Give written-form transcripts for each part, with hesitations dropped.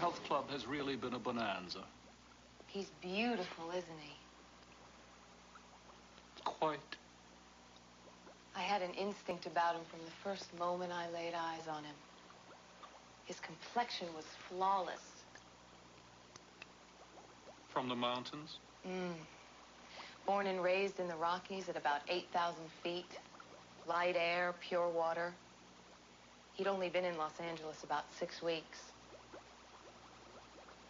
health club has really been a bonanza. He's beautiful, isn't he? Quite. I had an instinct about him from the first moment I laid eyes on him. His complexion was flawless. From the mountains? Born and raised in the Rockies at about 8,000 feet. Light air, pure water. He'd only been in Los Angeles about 6 weeks.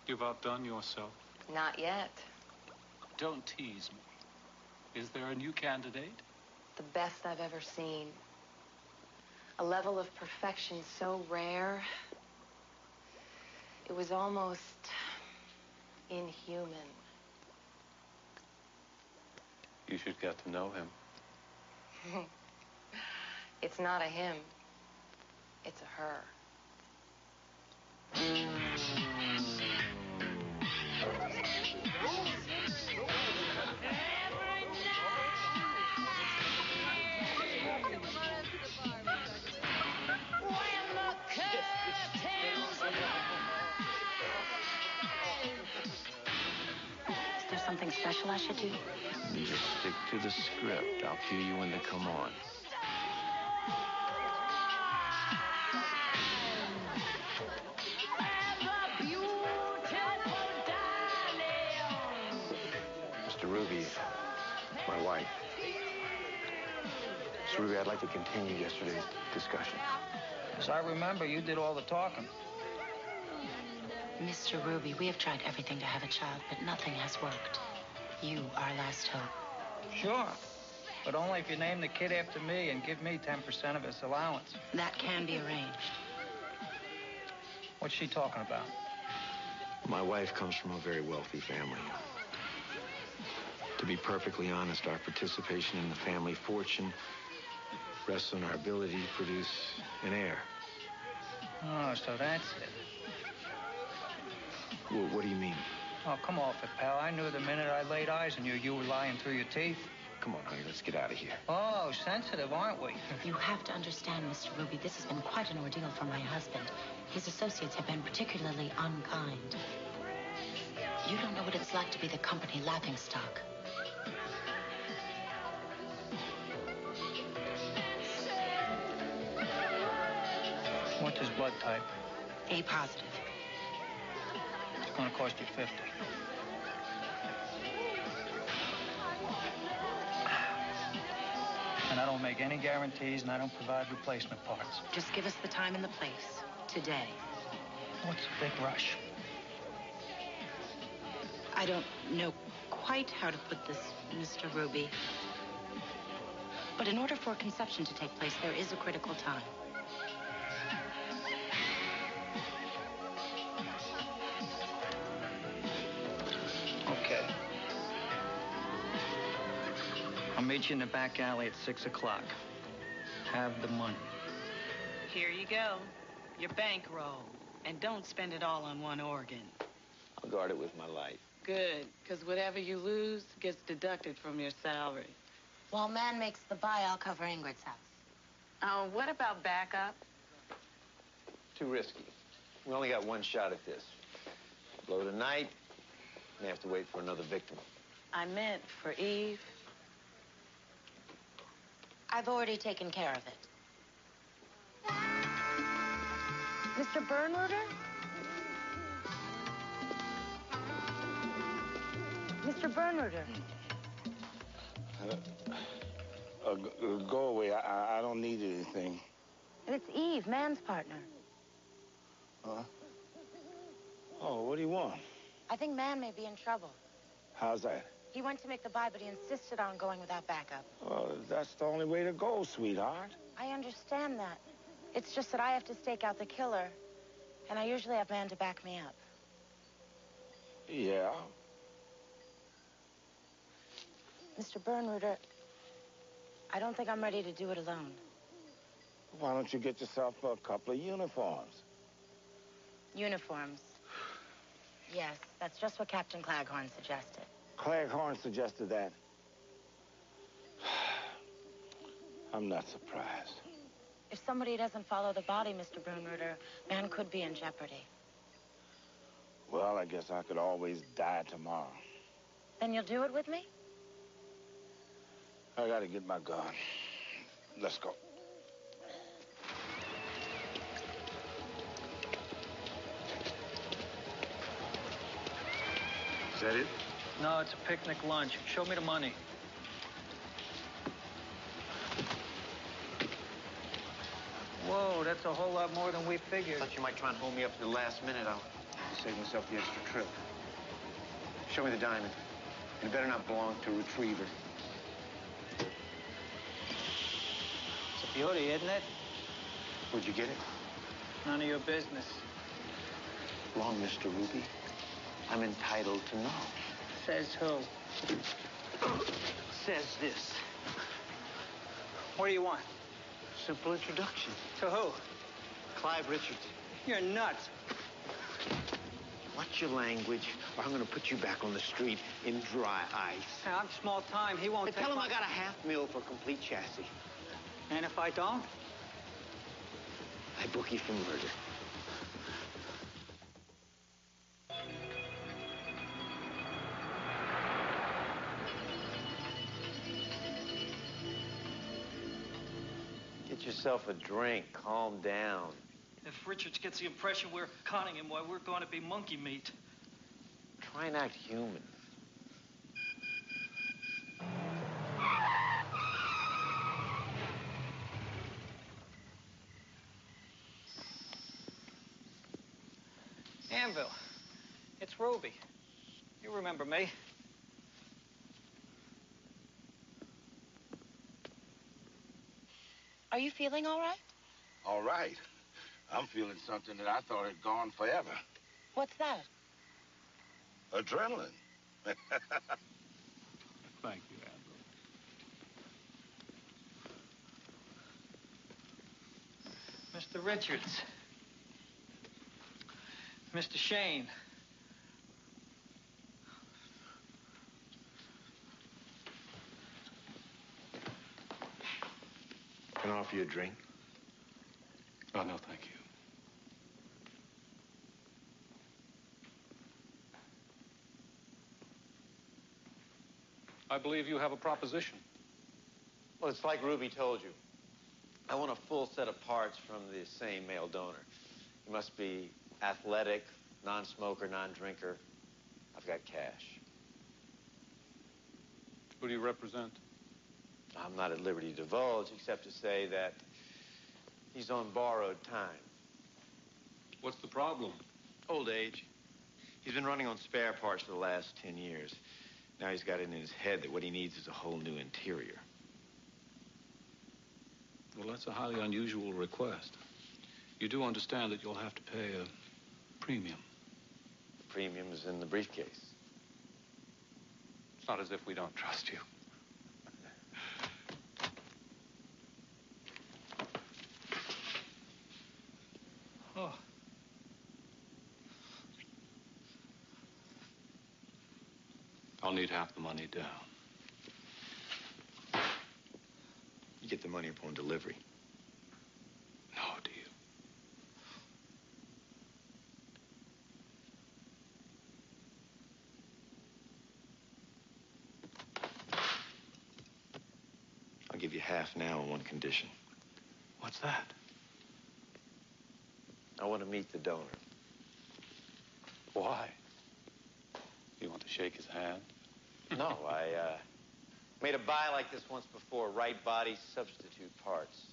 You've outdone yourself. Not yet. Don't tease me. Is there a new candidate? The best I've ever seen. A level of perfection so rare, it was almost inhuman. You should get to know him. It's not a him. It's a her. Is there something special I should do? You just stick to the script. I'll cue you when they come on. Mr. Ruby, my wife. Mr. Ruby, I'd like to continue yesterday's discussion. As I remember, you did all the talking. Mr. Ruby, we have tried everything to have a child, but nothing has worked. You are our last hope. Sure, but only if you name the kid after me and give me 10% of his allowance. That can be arranged. What's she talking about? My wife comes from a very wealthy family. To be perfectly honest, our participation in the family fortune rests on our ability to produce an heir. Oh, so that's it. Well, what do you mean? Oh, come off it, pal. I knew the minute I laid eyes on you, you were lying through your teeth. Come on, honey, let's get out of here. Oh, sensitive, aren't we? You have to understand, Mr. Ruby, this has been quite an ordeal for my husband. His associates have been particularly unkind. You don't know what it's like to be the company laughingstock. What's his blood type? A positive. It's gonna cost you 50. And I don't make any guarantees, and I don't provide replacement parts. Just give us the time and the place. Today. What's the big rush? I don't know quite how to put this, Mr. Ruby. But in order for conception to take place, there is a critical time. Okay. I'll meet you in the back alley at 6 o'clock. Have the money. Here you go. Your bankroll. And don't spend it all on one organ. I'll guard it with my life. Good, because whatever you lose gets deducted from your salary. While Man makes the buy, I'll cover Ingrid's house. Oh, what about backup? Too risky. We only got one shot at this. Blow tonight, may have to wait for another victim. I meant for Eve. I've already taken care of it. Mr. Bernruder? Mr. Bernruder. Go away. I don't need anything. And it's Eve, Man's partner. Huh? Oh, what do you want? I think Man may be in trouble. How's that? He went to make the buy, but he insisted on going without backup. Well, that's the only way to go, sweetheart. I understand that. It's just that I have to stake out the killer, and I usually have Man to back me up. Yeah? Mr. Bernruder, I don't think I'm ready to do it alone. Why don't you get yourself a couple of uniforms? Uniforms. Yes, that's just what Captain Claghorn suggested. Claghorn suggested that. I'm not surprised. If somebody doesn't follow the body, Mr. Bernruder, Man could be in jeopardy. Well, I guess I could always die tomorrow. Then you'll do it with me? I gotta get my gun. Let's go. Is that it? No, it's a picnic lunch. Show me the money. Whoa, that's a whole lot more than we figured. Thought you might try and hold me up to the last minute. I'll save myself the extra trip. Show me the diamond. And it better not belong to Retriever. It's a beauty, isn't it? Where'd you get it? None of your business. Wrong, Mr. Ruby. I'm entitled to know. Says who? Says this. What do you want? Simple introduction. To who? Clive Richardson. You're nuts. Watch your language, or I'm gonna put you back on the street in dry ice. Hey, I'm small time. He won't Hey, take tell him my... I got a half mil for complete chassis. And if I don't? I book you for murder. Get yourself a drink. Calm down. If Richards gets the impression we're conning him, why, we're going to be monkey meat. Try and act human. Anvil, it's Ruby. You remember me. Are you feeling all right? All right. I'm feeling something that I thought had gone forever. What's that? Adrenaline. Thank you, Andrew. Mr. Richards. Mr. Shane. Can I offer you a drink? Oh, no, thank you. I believe you have a proposition. Well, it's like Ruby told you. I want a full set of parts from the same male donor. He must be athletic, non-smoker, non-drinker. I've got cash. Who do you represent? I'm not at liberty to divulge, except to say that he's on borrowed time. What's the problem? Old age. He's been running on spare parts for the last 10 years. Now he's got it in his head that what he needs is a whole new interior. Well, that's a highly unusual request. You do understand that you'll have to pay a premium. The premium is in the briefcase. It's not as if we don't trust you. Oh. I'll need half the money down. You get the money upon delivery. No, do you? I'll give you half now on one condition. What's that? I want to meet the donor. Why? You want to shake his hand? No, I made a buy like this once before. Right body, substitute parts.